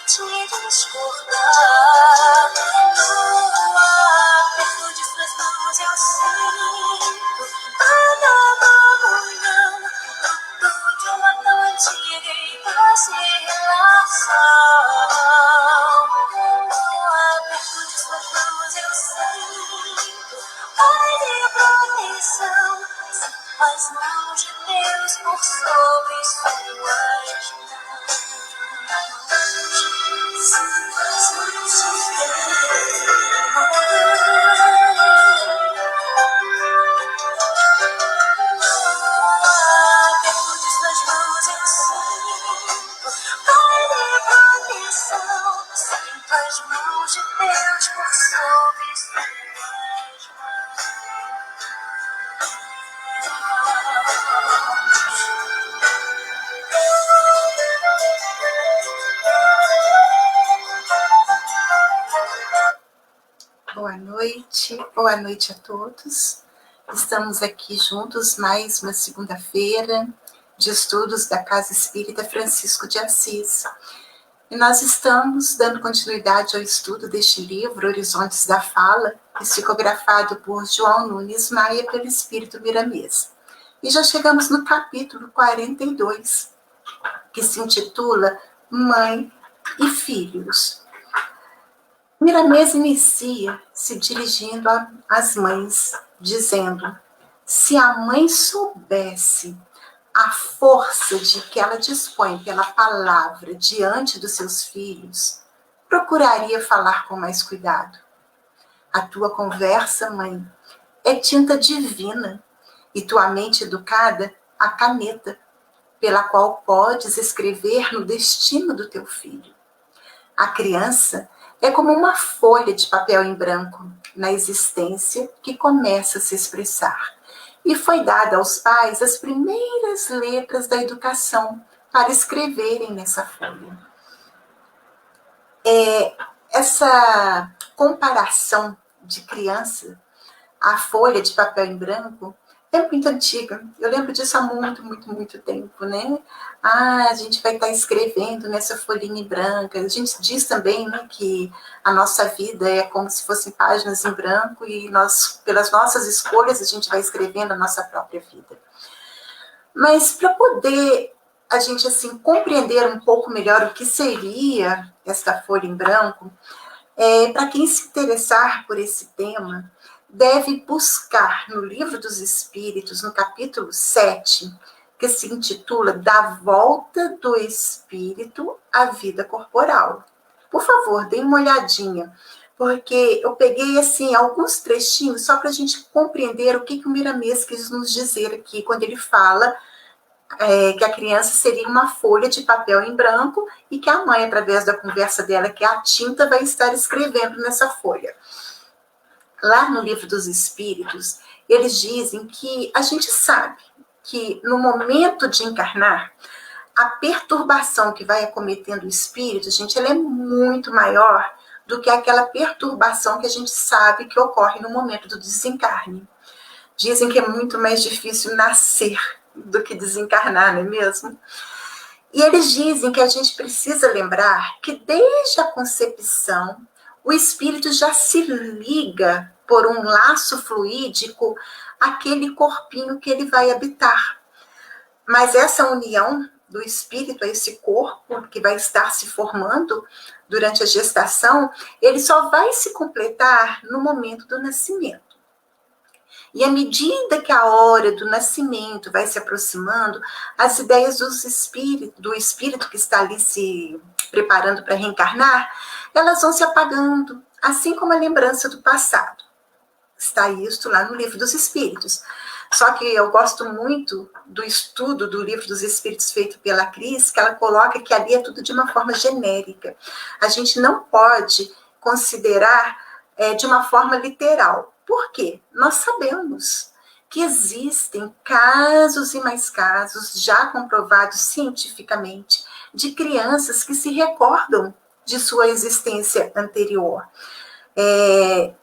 te desculpar. No aperto de suas mãos eu sinto a comunhão, fruto de uma tão antiga e doce relação. No aperto de suas mãos eu sinto paz e proteção, as mãos de Deus por sobre suas mãos. Perto de suas mãos eu sinto paz e proteção, sinto as mãos de Deus por sobre suas mãos. Boa noite a todos. Estamos aqui juntos mais uma segunda-feira de estudos da Casa Espírita Francisco de Assis. E nós estamos dando continuidade ao estudo deste livro, Horizontes da Fala, psicografado por João Nunes Maia pelo Espírito Miramês. E já chegamos no capítulo 42, que se intitula Mãe e Filhos. Miramês inicia se dirigindo às mães, dizendo: se a mãe soubesse a força de que ela dispõe pela palavra diante dos seus filhos, procuraria falar com mais cuidado. A tua conversa, mãe, é tinta divina, e tua mente educada, a caneta, pela qual podes escrever no destino do teu filho. A criança é como uma folha de papel em branco na existência que começa a se expressar. E foi dada aos pais as primeiras letras da educação para escreverem nessa folha. Essa comparação de criança à folha de papel em branco é muito antiga. Eu lembro disso há muito tempo, né? A gente vai estar escrevendo nessa folhinha em branca. A gente diz também, né, que a nossa vida é como se fossem páginas em branco e nós, pelas nossas escolhas, a gente vai escrevendo a nossa própria vida. Mas para poder a gente assim compreender um pouco melhor o que seria esta folha em branco, para quem se interessar por esse tema, deve buscar no Livro dos Espíritos, no capítulo 7, que se intitula Da Volta do Espírito à Vida Corporal. Por favor, deem uma olhadinha, porque eu peguei assim alguns trechinhos só para a gente compreender o que o Miramês quis nos dizer aqui, quando ele fala que a criança seria uma folha de papel em branco e que a mãe, através da conversa dela, que é a tinta, vai estar escrevendo nessa folha. Lá no Livro dos Espíritos, eles dizem que a gente sabe que no momento de encarnar, a perturbação que vai acometendo o espírito, gente, ela é muito maior do que aquela perturbação que a gente sabe que ocorre no momento do desencarne. Dizem que é muito mais difícil nascer do que desencarnar, não é mesmo? E eles dizem que a gente precisa lembrar que desde a concepção, o espírito já se liga por um laço fluídico àquele corpinho que ele vai habitar. Mas essa união do espírito a esse corpo que vai estar se formando durante a gestação, ele só vai se completar no momento do nascimento. E à medida que a hora do nascimento vai se aproximando, as ideias do espírito que está ali se preparando para reencarnar, elas vão se apagando, assim como a lembrança do passado. Está isto lá no Livro dos Espíritos. Só que eu gosto muito do estudo do Livro dos Espíritos feito pela Cris, que ela coloca que ali é tudo de uma forma genérica. A gente não pode considerar de uma forma literal. Por quê? Nós sabemos que existem casos e mais casos já comprovados cientificamente de crianças que se recordam de sua existência anterior.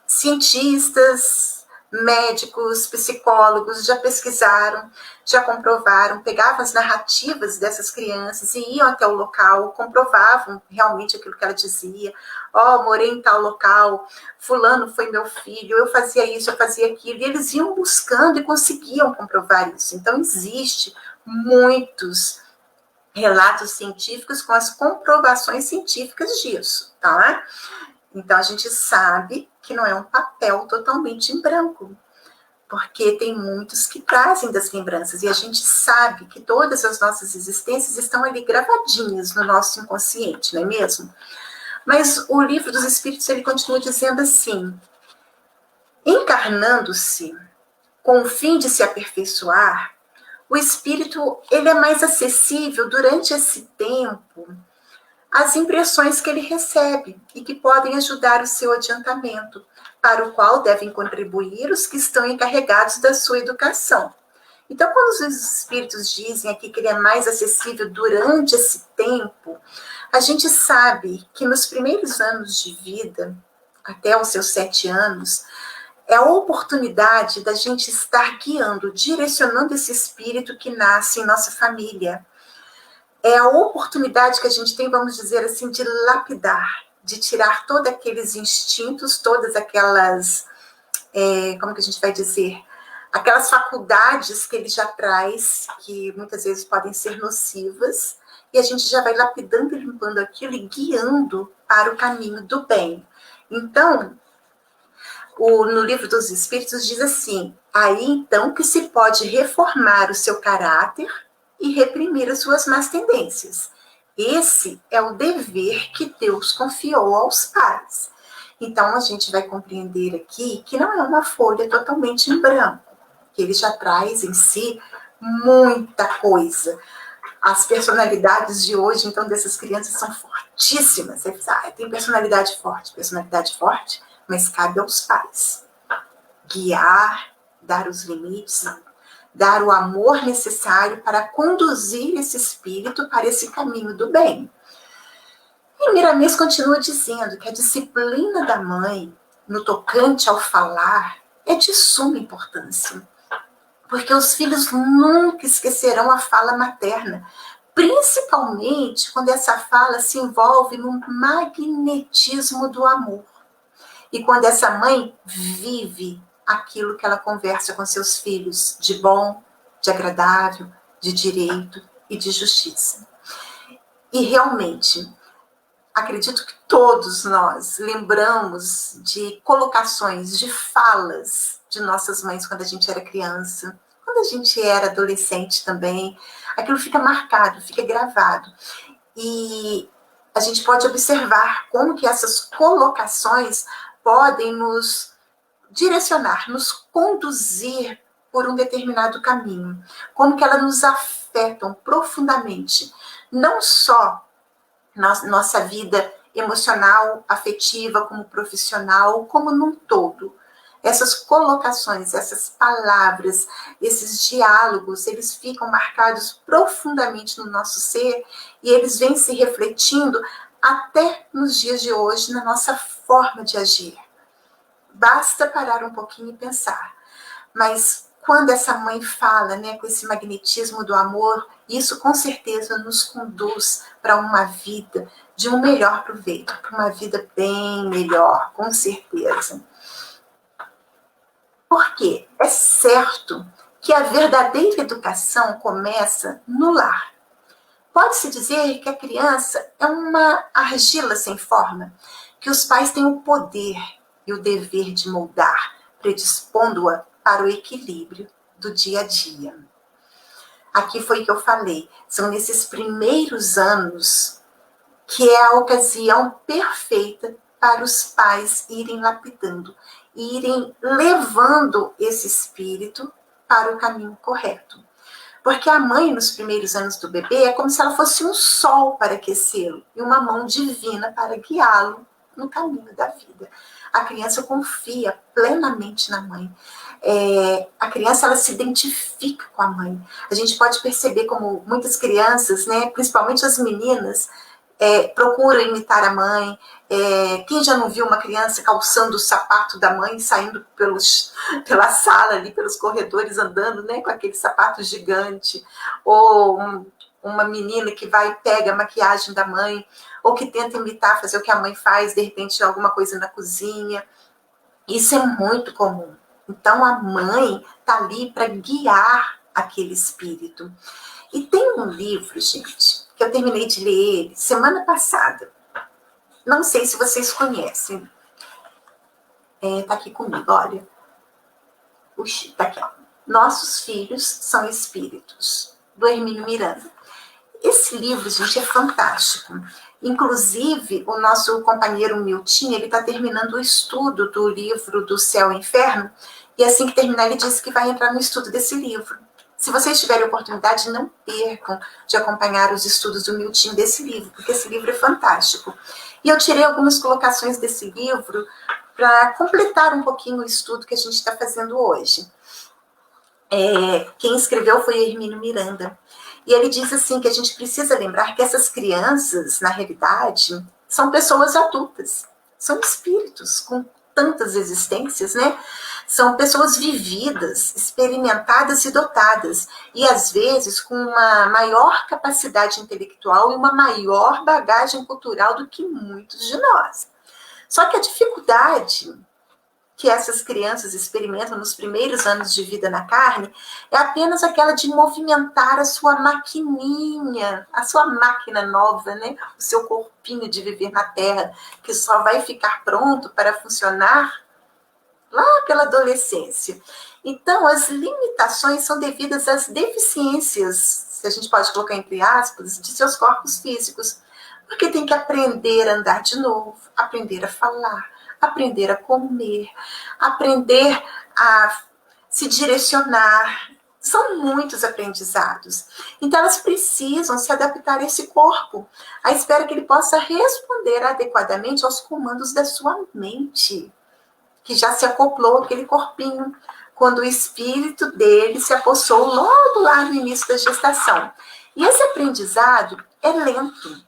Cientistas, médicos, psicólogos já pesquisaram, já comprovaram, pegavam as narrativas dessas crianças e iam até o local, comprovavam realmente aquilo que ela dizia. Morei em tal local, fulano foi meu filho, eu fazia isso, eu fazia aquilo. E eles iam buscando e conseguiam comprovar isso. Então, existe muitos relatos científicos com as comprovações científicas disso, tá? Então, a gente sabe que não é um papel totalmente em branco, porque tem muitos que trazem das lembranças, e a gente sabe que todas as nossas existências estão ali gravadinhas no nosso inconsciente, não é mesmo? Mas o Livro dos Espíritos, ele continua dizendo assim: encarnando-se com o fim de se aperfeiçoar, o espírito ele é mais acessível durante esse tempo às impressões que ele recebe e que podem ajudar o seu adiantamento, para o qual devem contribuir os que estão encarregados da sua educação. Então, quando os espíritos dizem aqui que ele é mais acessível durante esse tempo, a gente sabe que nos primeiros anos de vida, até os seus 7 anos, é a oportunidade da gente estar guiando, direcionando esse espírito que nasce em nossa família. É a oportunidade que a gente tem, vamos dizer assim, de lapidar, de tirar todos aqueles instintos, todas aquelas, como que a gente vai dizer, aquelas faculdades que ele já traz, que muitas vezes podem ser nocivas, e a gente já vai lapidando e limpando aquilo e guiando para o caminho do bem. Então, no Livro dos Espíritos diz assim: aí então que se pode reformar o seu caráter e reprimir as suas más tendências. Esse é o dever que Deus confiou aos pais. Então, a gente vai compreender aqui que não é uma folha totalmente em branco, que ele já traz em si muita coisa. As personalidades de hoje, então, dessas crianças são fortíssimas. Você diz, tem personalidade forte, mas cabe aos pais guiar, dar os limites, dar o amor necessário para conduzir esse espírito para esse caminho do bem. E Miramês continua dizendo que a disciplina da mãe, no tocante ao falar, é de suma importância, porque os filhos nunca esquecerão a fala materna, principalmente quando essa fala se envolve no magnetismo do amor. E quando essa mãe vive aquilo que ela conversa com seus filhos, de bom, de agradável, de direito e de justiça. E realmente, acredito que todos nós lembramos de colocações, de falas de nossas mães quando a gente era criança, quando a gente era adolescente também. Aquilo fica marcado, fica gravado. E a gente pode observar como que essas colocações podem nos direcionar, nos conduzir por um determinado caminho, como que elas nos afetam profundamente, não só na nossa vida emocional, afetiva, como profissional, como num todo. Essas colocações, essas palavras, esses diálogos, eles ficam marcados profundamente no nosso ser e eles vêm se refletindo até nos dias de hoje na nossa forma de agir. Basta parar um pouquinho e pensar. Mas quando essa mãe fala, com esse magnetismo do amor, isso com certeza nos conduz para uma vida de um melhor proveito, para uma vida bem melhor, com certeza. Porque é certo que a verdadeira educação começa no lar. Pode-se dizer que a criança é uma argila sem forma, que os pais têm o poder e o dever de moldar, predispondo-a para o equilíbrio do dia a dia. Aqui foi que eu falei, são nesses primeiros anos que é a ocasião perfeita para os pais irem lapidando, irem levando esse espírito para o caminho correto. Porque a mãe, nos primeiros anos do bebê, é como se ela fosse um sol para aquecê-lo e uma mão divina para guiá-lo no caminho da vida. A criança confia plenamente na mãe. A criança, ela se identifica com a mãe. A gente pode perceber como muitas crianças, principalmente as meninas, procuram imitar a mãe. Quem já não viu uma criança calçando o sapato da mãe, saindo pela sala ali, pelos corredores, andando, né, com aquele sapato gigante, ou uma menina que vai e pega a maquiagem da mãe, ou que tenta imitar, fazer o que a mãe faz, de repente alguma coisa na cozinha. Isso é muito comum. Então a mãe está ali para guiar aquele espírito. E tem um livro, gente, que eu terminei de ler ele semana passada. Não sei se vocês conhecem. Tá aqui comigo, olha. Puxa, tá aqui, ó. Nossos Filhos São Espíritos, do Hermínio Miranda. Esse livro, gente, é fantástico. Inclusive, o nosso companheiro Milton, ele está terminando o estudo do livro do Céu e Inferno, e assim que terminar, ele disse que vai entrar no estudo desse livro. Se vocês tiverem oportunidade, não percam de acompanhar os estudos do Milton desse livro, porque esse livro é fantástico. E eu tirei algumas colocações desse livro para completar um pouquinho o estudo que a gente está fazendo hoje. Quem escreveu foi Hermínio Miranda. E ele diz assim que a gente precisa lembrar que essas crianças, na realidade, são pessoas adultas, são espíritos com tantas existências, né? São pessoas vividas, experimentadas e dotadas, e às vezes com uma maior capacidade intelectual e uma maior bagagem cultural do que muitos de nós. Só que a dificuldade que essas crianças experimentam nos primeiros anos de vida na carne é apenas aquela de movimentar a sua maquininha, a sua máquina nova, né? O seu corpinho de viver na Terra, que só vai ficar pronto para funcionar lá pela adolescência. Então, as limitações são devidas às deficiências, se a gente pode colocar entre aspas, de seus corpos físicos, porque tem que aprender a andar de novo, aprender a falar, aprender a comer, aprender a se direcionar. São muitos aprendizados. Então, elas precisam se adaptar a esse corpo, à espera que ele possa responder adequadamente aos comandos da sua mente, que já se acoplou àquele corpinho, quando o espírito dele se apossou logo lá no início da gestação. E esse aprendizado é lento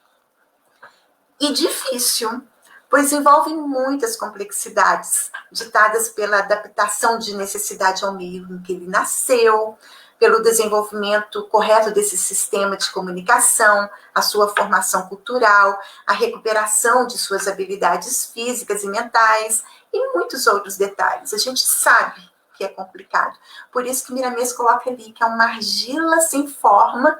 e difícil, pois envolve muitas complexidades, ditadas pela adaptação de necessidade ao meio em que ele nasceu, pelo desenvolvimento correto desse sistema de comunicação, a sua formação cultural, a recuperação de suas habilidades físicas e mentais, e muitos outros detalhes. A gente sabe que é complicado. Por isso que Miramês coloca ali que é uma argila sem forma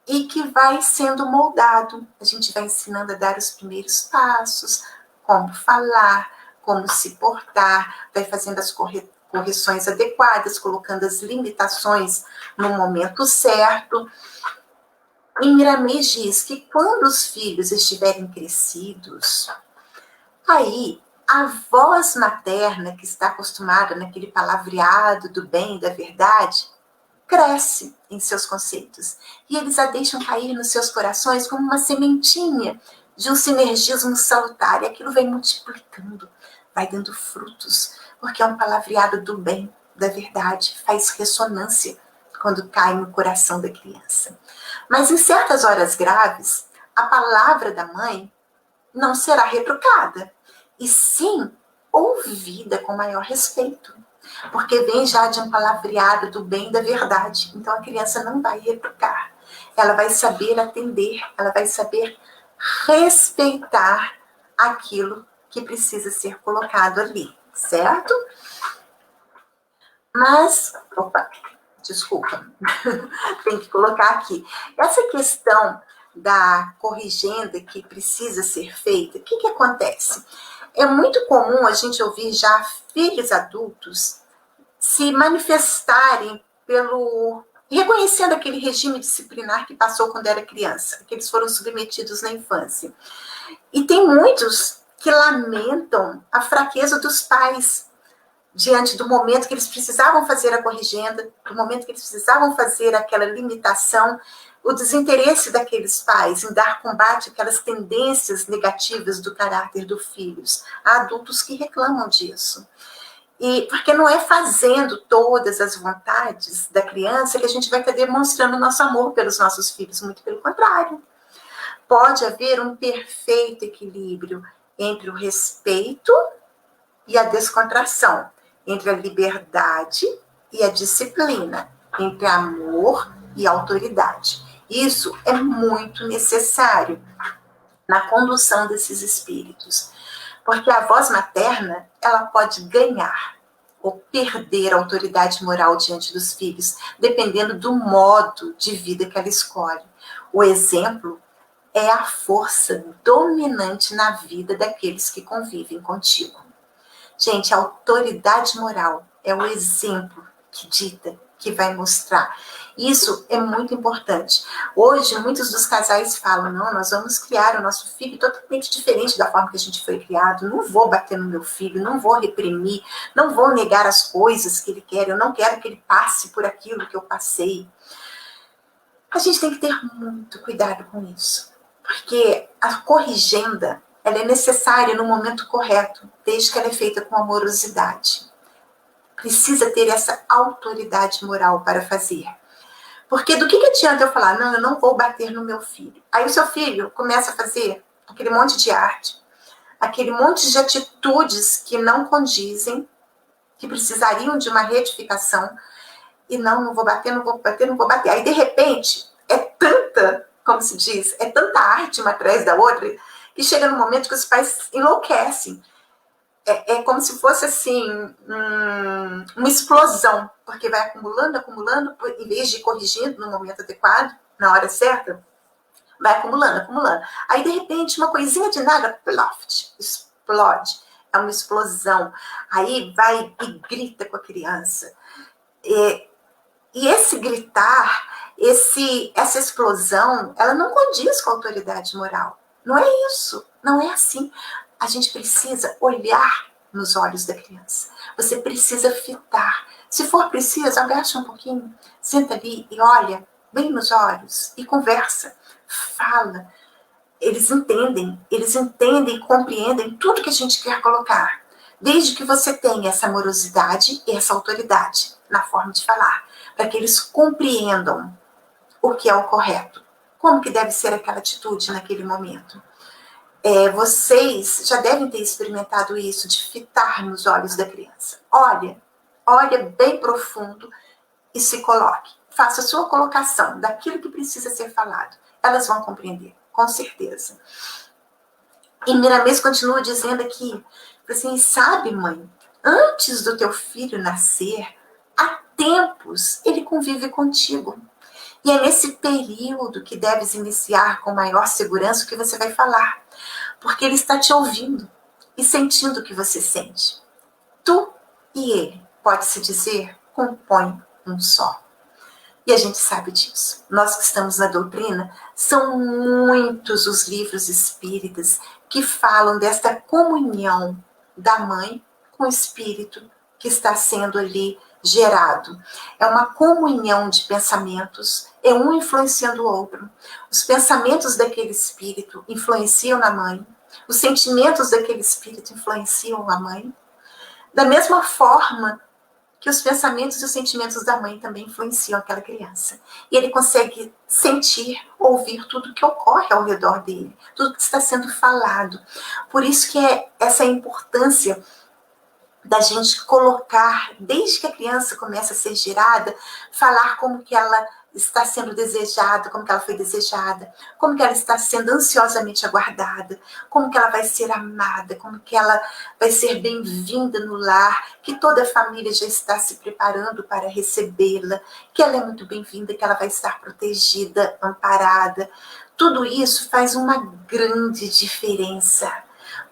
e que vai sendo moldado. A gente vai ensinando a dar os primeiros passos, como falar, como se portar, vai fazendo as correções adequadas, colocando as limitações no momento certo. E Miramês diz que quando os filhos estiverem crescidos, aí a voz materna, que está acostumada naquele palavreado do bem e da verdade, cresce em seus conceitos. E eles a deixam cair nos seus corações como uma sementinha de um sinergismo salutar. E aquilo vem multiplicando, vai dando frutos, porque é um palavreado do bem, da verdade, faz ressonância quando cai no coração da criança. Mas em certas horas graves, a palavra da mãe não será retrucada, e sim ouvida com maior respeito, porque vem já de um palavreado do bem e da verdade. Então a criança não vai retrucar, ela vai saber atender, ela vai saber respeitar aquilo que precisa ser colocado ali, certo? Mas, desculpa, tem que colocar aqui. Essa questão da corrigenda que precisa ser feita, o que acontece? É muito comum a gente ouvir já filhos adultos se manifestarem reconhecendo aquele regime disciplinar que passou quando era criança, que eles foram submetidos na infância. E tem muitos que lamentam a fraqueza dos pais diante do momento que eles precisavam fazer a corrigenda, do momento que eles precisavam fazer aquela limitação, o desinteresse daqueles pais em dar combate àquelas tendências negativas do caráter dos filhos. Há adultos que reclamam disso. E porque não é fazendo todas as vontades da criança que a gente vai estar demonstrando nosso amor pelos nossos filhos, muito pelo contrário. pode haver um perfeito equilíbrio entre o respeito e a descontração, entre a liberdade e a disciplina, entre amor e autoridade. Isso é muito necessário na condução desses espíritos, porque a voz materna, ela pode ganhar ou perder a autoridade moral diante dos filhos, dependendo do modo de vida que ela escolhe. O exemplo é a força dominante na vida daqueles que convivem contigo. Gente, a autoridade moral é o exemplo que dita, que vai mostrar. Isso é muito importante. Hoje, muitos dos casais falam, não, nós vamos criar o nosso filho totalmente diferente da forma que a gente foi criado, não vou bater no meu filho, não vou reprimir, não vou negar as coisas que ele quer, eu não quero que ele passe por aquilo que eu passei. A gente tem que ter muito cuidado com isso, porque a corrigenda, ela é necessária no momento correto, desde que ela é feita com amorosidade. Precisa ter essa autoridade moral para fazer. Porque do que adianta eu falar, não, eu não vou bater no meu filho. Aí o seu filho começa a fazer aquele monte de arte, aquele monte de atitudes que não condizem, que precisariam de uma retificação, e não vou bater, não vou bater, não vou bater. Aí, de repente, é tanta, como se diz, é tanta arte uma atrás da outra, que chega no momento que os pais enlouquecem. É como se fosse assim, uma explosão, porque vai acumulando, acumulando, em vez de ir corrigindo no momento adequado, na hora certa, vai acumulando, acumulando. Aí, de repente, uma coisinha de nada, ploft, explode. É uma explosão. Aí vai e grita com a criança. E esse gritar, essa explosão, ela não condiz com a autoridade moral. Não é isso, não é assim. A gente precisa olhar nos olhos da criança. Você precisa fitar. Se for preciso, agacha um pouquinho, senta ali e olha bem nos olhos e conversa, fala. Eles entendem e compreendem tudo que a gente quer colocar, desde que você tenha essa amorosidade e essa autoridade na forma de falar, para que eles compreendam o que é o correto, como que deve ser aquela atitude naquele momento. Vocês já devem ter experimentado isso, de fitar nos olhos da criança. Olha bem profundo e se coloque. Faça a sua colocação daquilo que precisa ser falado. Elas vão compreender, com certeza. E Miramês continua dizendo aqui, assim, sabe, mãe, antes do teu filho nascer, há tempos ele convive contigo. E é nesse período que deves iniciar com maior segurança o que você vai falar, porque ele está te ouvindo e sentindo o que você sente. Tu e ele, pode-se dizer, compõem um só. E a gente sabe disso. Nós que estamos na doutrina, são muitos os livros espíritas que falam desta comunhão da mãe com o espírito que está sendo ali gerado. É uma comunhão de pensamentos, é um influenciando o outro. Os pensamentos daquele espírito influenciam na mãe, os sentimentos daquele espírito influenciam a mãe. Da mesma forma que os pensamentos e os sentimentos da mãe também influenciam aquela criança. E ele consegue sentir, ouvir tudo que ocorre ao redor dele, tudo que está sendo falado. Por isso que é essa importância da gente colocar, desde que a criança começa a ser gerada, falar como que ela está sendo desejada, como que ela foi desejada, como que ela está sendo ansiosamente aguardada, como que ela vai ser amada, como que ela vai ser bem-vinda no lar, que toda a família já está se preparando para recebê-la, que ela é muito bem-vinda, que ela vai estar protegida, amparada. Tudo isso faz uma grande diferença.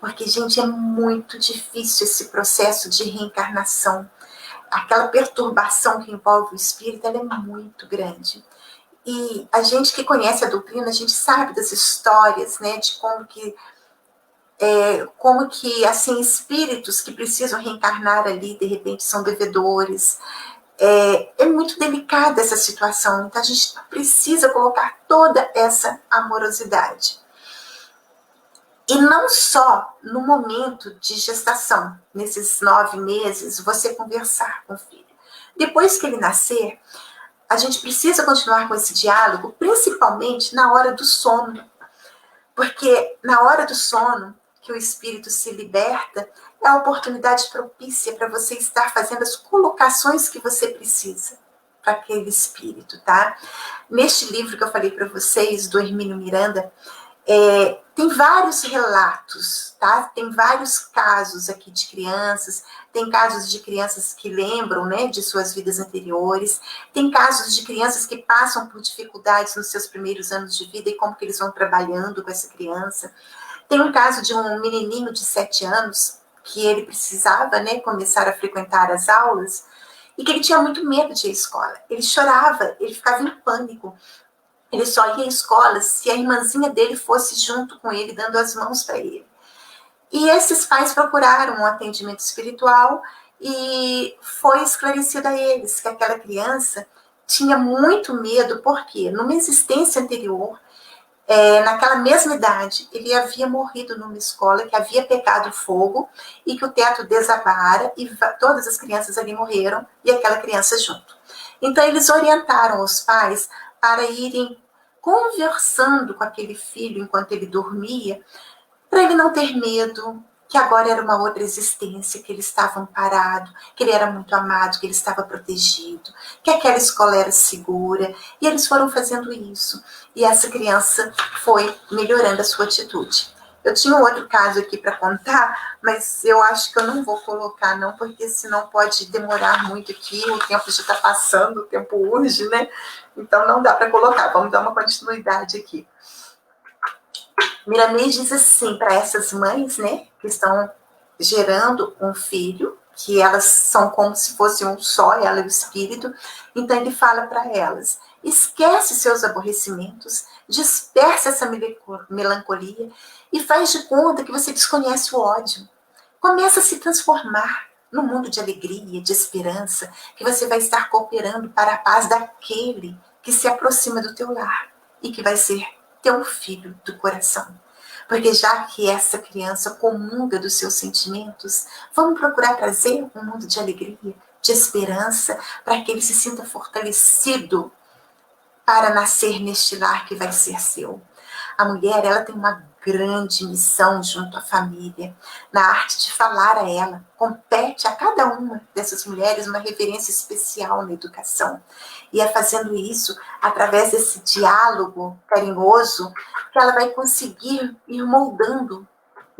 Porque, gente, é muito difícil esse processo de reencarnação. Aquela perturbação que envolve o espírito, ela é muito grande. E a gente que conhece a doutrina, a gente sabe das histórias, né, de como que assim, espíritos que precisam reencarnar ali, de repente são devedores. É muito delicada essa situação, então a gente precisa colocar toda essa amorosidade. E não só no momento de gestação, nesses 9 meses, você conversar com o filho. Depois que ele nascer, a gente precisa continuar com esse diálogo, principalmente na hora do sono. Porque na hora do sono, que o espírito se liberta, é a oportunidade propícia para você estar fazendo as colocações que você precisa para aquele espírito, tá? Neste livro que eu falei para vocês, do Hermínio Miranda, tem vários relatos, tá? Tem vários casos aqui de crianças, tem casos de crianças que lembram, né, de suas vidas anteriores, tem casos de crianças que passam por dificuldades nos seus primeiros anos de vida e como que eles vão trabalhando com essa criança. Tem um caso de um menininho de 7 anos que ele precisava, né, começar a frequentar as aulas e que ele tinha muito medo de ir à escola. Ele chorava, ele ficava em pânico. Ele só ia à escola se a irmãzinha dele fosse junto com ele, dando as mãos para ele. E esses pais procuraram um atendimento espiritual e foi esclarecido a eles que aquela criança tinha muito medo, porque numa existência anterior, naquela mesma idade, ele havia morrido numa escola que havia pegado fogo e que o teto desabara e todas as crianças ali morreram e aquela criança junto. Então eles orientaram os pais para irem conversando com aquele filho enquanto ele dormia, para ele não ter medo, que agora era uma outra existência, que ele estava amparado, que ele era muito amado, que ele estava protegido, que aquela escola era segura, e eles foram fazendo isso. E essa criança foi melhorando a sua atitude. Eu tinha um outro caso aqui para contar, mas eu acho que eu não vou colocar, não, porque senão pode demorar muito aqui, o tempo já está passando, o tempo urge, né? Então não dá para colocar, vamos dar uma continuidade aqui. Miramês diz assim para essas mães, né, que estão gerando um filho, que elas são como se fosse um só, ela e o espírito. Então ele fala para elas: esquece seus aborrecimentos, dispersa essa melancolia e faz de conta que você desconhece o ódio. Começa a se transformar num mundo de alegria, de esperança, que você vai estar cooperando para a paz daquele que se aproxima do teu lar e que vai ser teu filho do coração. Porque já que essa criança comunga dos seus sentimentos, vamos procurar trazer um mundo de alegria, de esperança, para que ele se sinta fortalecido para nascer neste lar que vai ser seu. A mulher, ela tem uma grande missão junto à família, na arte de falar a ela. Compete a cada uma dessas mulheres uma reverência especial na educação. E é fazendo isso, através desse diálogo carinhoso, que ela vai conseguir ir moldando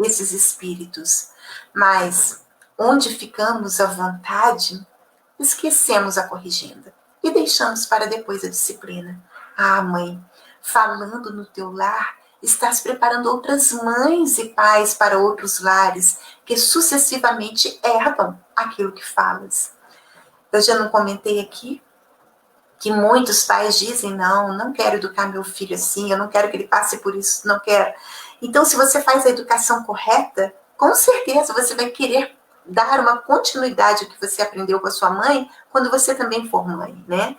esses espíritos. Mas, onde ficamos à vontade, esquecemos a corrigenda e deixamos para depois a disciplina. Ah, mãe, falando no teu lar, estás preparando outras mães e pais para outros lares que sucessivamente herdam aquilo que falas. Eu já não comentei aqui que muitos pais dizem: não quero educar meu filho assim, eu não quero que ele passe por isso, não quero. Então, se você faz a educação correta, com certeza você vai querer dar uma continuidade ao que você aprendeu com a sua mãe quando você também for mãe, né?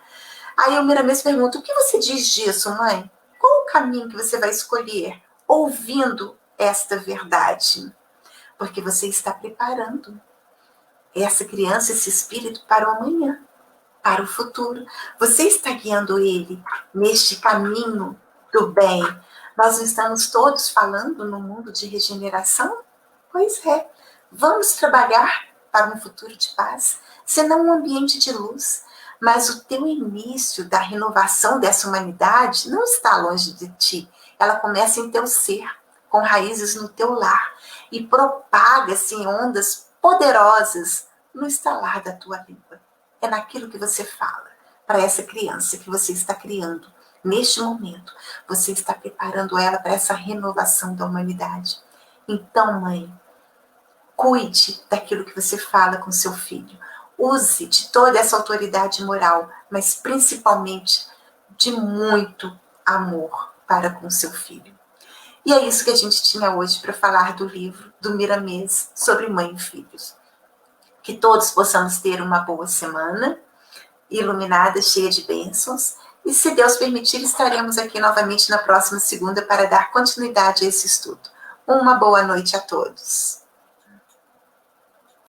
Aí o Miramês pergunta: o que você diz disso, mãe? Qual o caminho que você vai escolher ouvindo esta verdade? Porque você está preparando essa criança, esse espírito para o amanhã, para o futuro. Você está guiando ele neste caminho do bem. Nós estamos todos falando no mundo de regeneração? Pois é. Vamos trabalhar para um futuro de paz, senão um ambiente de luz. Mas o teu início da renovação dessa humanidade não está longe de ti. Ela começa em teu ser, com raízes no teu lar, e propaga-se em ondas poderosas no estalar da tua língua. É naquilo que você fala para essa criança que você está criando. Neste momento, você está preparando ela para essa renovação da humanidade. Então, mãe, cuide daquilo que você fala com seu filho. Use de toda essa autoridade moral, mas principalmente de muito amor para com seu filho. E é isso que a gente tinha hoje para falar do livro do Miramês sobre mãe e filhos. Que todos possamos ter uma boa semana, iluminada, cheia de bênçãos. E se Deus permitir, estaremos aqui novamente na próxima segunda para dar continuidade a esse estudo. Uma boa noite a todos.